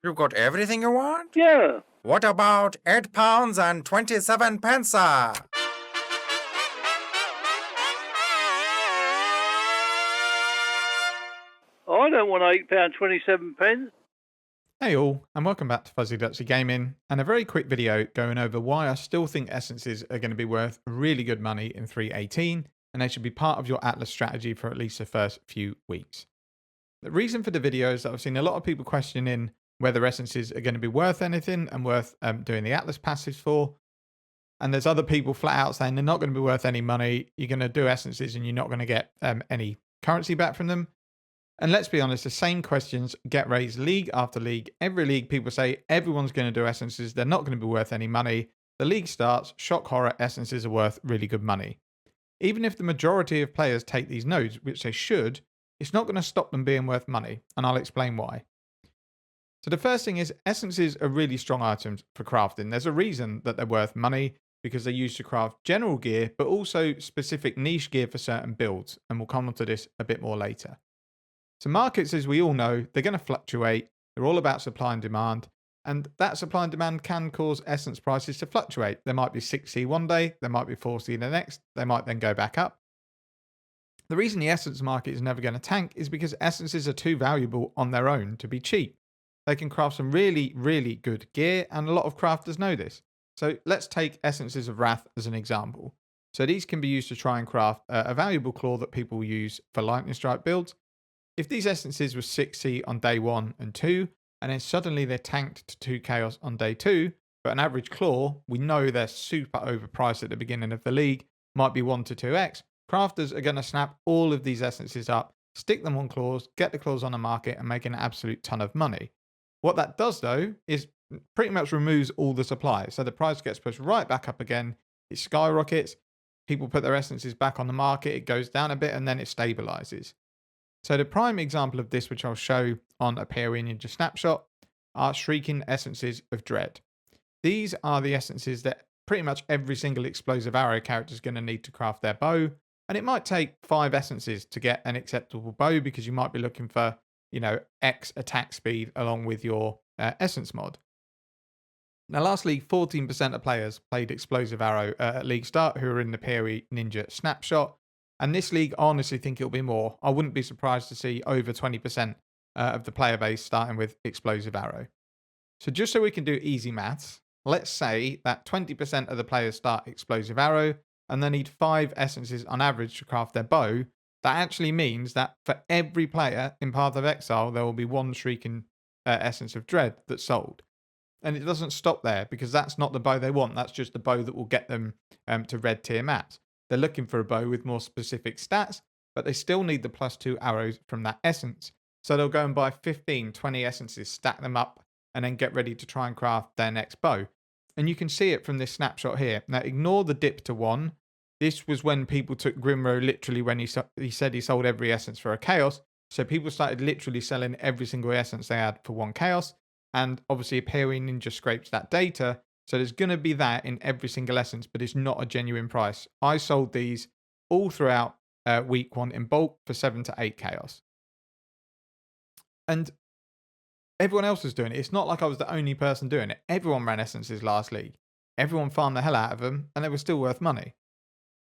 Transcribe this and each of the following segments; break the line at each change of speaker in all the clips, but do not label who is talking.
You got everything you want?
Yeah.
What about £8 and 27 pence?
I don't want £8.27.
Hey all, and welcome back to Fuzzy Dutchy Gaming, and a very quick video going over why I still think essences are going to be worth really good money in 3.18, and they should be part of your Atlas strategy for at least the first few weeks. The reason for the video is that I've seen a lot of people questioning whether essences are going to be worth anything and worth doing the Atlas passives for, and there's other people flat out saying they're not going to be worth any money, you're going to do essences and you're not going to get any currency back from them. And let's be honest, the same questions get raised league after league. Every league, people say everyone's going to do essences. They're not going to be worth any money. The league starts, shock horror, essences are worth really good money. Even if the majority of players take these nodes, which they should, it's not going to stop them being worth money. And I'll explain why. So the first thing is essences are really strong items for crafting. There's a reason that they're worth money because they're used to craft general gear, but also specific niche gear for certain builds. And we'll come on to this a bit more later. So markets, as we all know, they're going to fluctuate. They're all about supply and demand. And that supply and demand can cause essence prices to fluctuate. There might be 6C one day, there might be 4C the next, they might then go back up. The reason the essence market is never going to tank is because essences are too valuable on their own to be cheap. They can craft some really, really good gear, and a lot of crafters know this. So let's take Essences of Wrath as an example. So these can be used to try and craft a valuable claw that people use for lightning strike builds. If these essences were 6C on day 1 and 2, and then suddenly they're tanked to 2 chaos on day 2, but an average claw, we know they're super overpriced at the beginning of the league, might be 1 to 2x, crafters are going to snap all of these essences up, stick them on claws, get the claws on the market, and make an absolute ton of money. What that does, though, is pretty much removes all the supply. So the price gets pushed right back up again, it skyrockets, people put their essences back on the market, it goes down a bit, and then it stabilizes. So the prime example of this, which I'll show on a POE Ninja snapshot, are Shrieking Essences of Dread. These are the essences that pretty much every single explosive arrow character is going to need to craft their bow, and it might take 5 essences to get an acceptable bow because you might be looking for, X attack speed along with your essence mod. Now, lastly, 14% of players played Explosive Arrow at league start who are in the POE Ninja snapshot. And this league, I honestly think it'll be more. I wouldn't be surprised to see over 20% of the player base starting with Explosive Arrow. So just so we can do easy maths, let's say that 20% of the players start Explosive Arrow and they need 5 essences on average to craft their bow. That actually means that for every player in Path of Exile, there will be 1 Shrieking Essence of Dread that's sold. And it doesn't stop there because that's not the bow they want. That's just the bow that will get them to red tier mats. They're looking for a bow with more specific stats, but they still need the +2 arrows from that essence. So they'll go and buy 15, 20 essences, stack them up, and then get ready to try and craft their next bow. And you can see it from this snapshot here. Now, ignore the dip to 1. This was when people took Grimro literally when he said he sold every essence for a chaos. So people started literally selling every single essence they had for 1 chaos. And obviously, a POE Ninja scrapes that data. So there's going to be that in every single essence, but it's not a genuine price. I sold these all throughout week 1 in bulk for 7 to 8 chaos. And everyone else was doing it. It's not like I was the only person doing it. Everyone ran essences last league. Everyone farmed the hell out of them, and they were still worth money.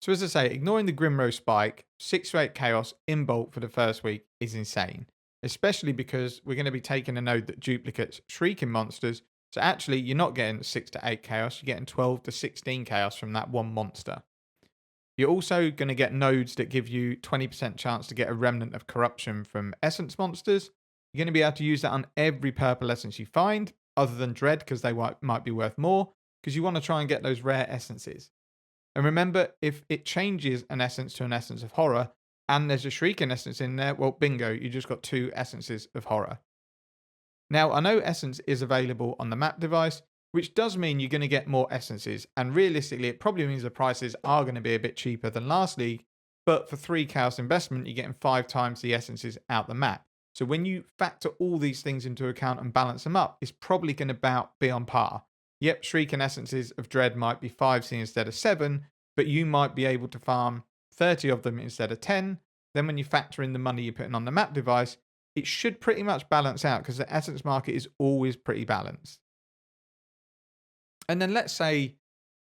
So as I say, ignoring the Grimro spike, 6 to 8 chaos in bulk for the first week is insane. Especially because we're going to be taking a node that duplicates Shrieking monsters. So actually, you're not getting 6 to 8 chaos, you're getting 12 to 16 chaos from that 1 monster. You're also going to get nodes that give you 20% chance to get a remnant of corruption from essence monsters. You're going to be able to use that on every purple essence you find, other than Dread, because they might be worth more, because you want to try and get those rare essences. And remember, if it changes an essence to an essence of horror, and there's a Shrieking essence in there, well, bingo, you just got 2 essences of horror. Now, I know Essence is available on the map device, which does mean you're going to get more essences, and realistically, it probably means the prices are going to be a bit cheaper than last league, but for 3 chaos investment, you're getting 5 times the essences out the map. So when you factor all these things into account and balance them up, it's probably going to be on par. Yep, Shrieking Essences of Dread might be 5C instead of 7, but you might be able to farm 30 of them instead of 10. Then when you factor in the money you're putting on the map device, it should pretty much balance out because the essence market is always pretty balanced. And then let's say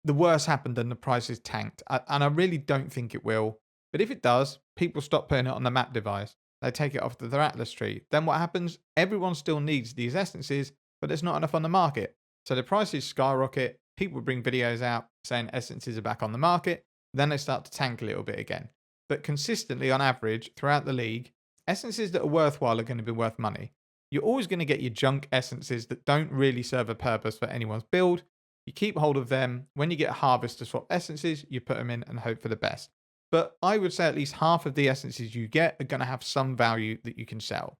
the worst happened and the prices tanked. And I really don't think it will. But if it does, people stop putting it on the map device. They take it off their Atlas tree. Then what happens? Everyone still needs these essences, but there's not enough on the market. So the prices skyrocket. People bring videos out saying essences are back on the market. Then they start to tank a little bit again. But consistently, on average, throughout the league, essences that are worthwhile are going to be worth money. You're always going to get your junk essences that don't really serve a purpose for anyone's build. You keep hold of them. When you get a harvest to swap essences, you put them in and hope for the best. But I would say at least half of the essences you get are going to have some value that you can sell.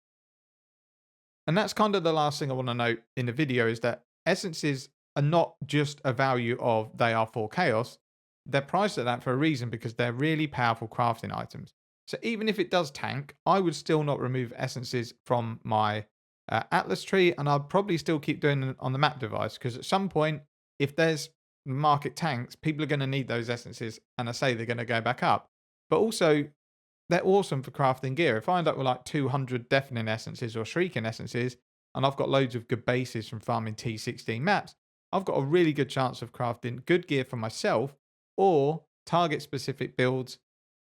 And that's kind of the last thing I want to note in the video is that essences are not just a value of they are for chaos. They're priced at that for a reason because they're really powerful crafting items. So even if it does tank, I would still not remove essences from my Atlas tree, and I'd probably still keep doing it on the map device because at some point, if there's market tanks, people are going to need those essences, and I say they're going to go back up. But also, they're awesome for crafting gear. If I end up with like 200 deafening essences or shrieking essences, and I've got loads of good bases from farming T16 maps, I've got a really good chance of crafting good gear for myself or target specific builds,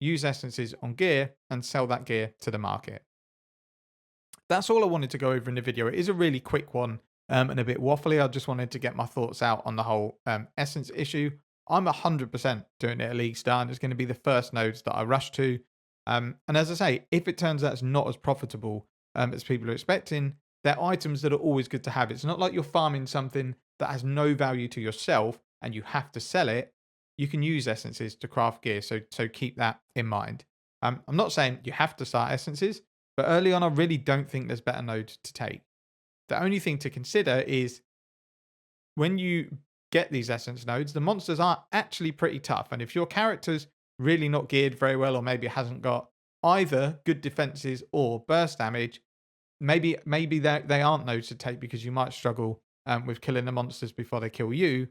use essences on gear, and sell that gear to the market. That's all I wanted to go over in the video. It is a really quick one and a bit waffly. I just wanted to get my thoughts out on the whole essence issue. I'm 100% doing it at League Star, and it's going to be the first nodes that I rush to. And as I say, if it turns out it's not as profitable as people are expecting, they're items that are always good to have. It's not like you're farming something that has no value to yourself and you have to sell it. You can use essences to craft gear, so keep that in mind. I'm not saying you have to start essences, but early on, I really don't think there's better nodes to take. The only thing to consider is when you get these essence nodes, the monsters are actually pretty tough. And if your character's really not geared very well, or maybe hasn't got either good defenses or burst damage, maybe they aren't nodes to take because you might struggle with killing the monsters before they kill you.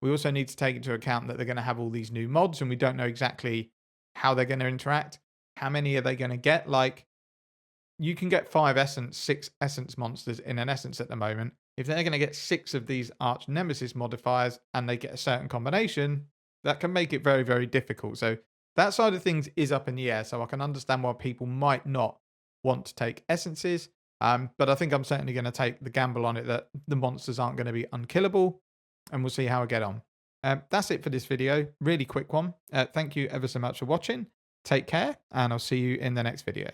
We also need to take into account that they're going to have all these new mods, and we don't know exactly how they're going to interact. How many are they going to get? Like, you can get 6 essence monsters in an essence at the moment. If they're going to get 6 of these arch nemesis modifiers and they get a certain combination, that can make it very, very difficult. So that side of things is up in the air. So I can understand why people might not want to take essences. But I think I'm certainly going to take the gamble on it that the monsters aren't going to be unkillable, and we'll see how I get on. That's it for this video. Really quick one. Thank you ever so much for watching. Take care, and I'll see you in the next video.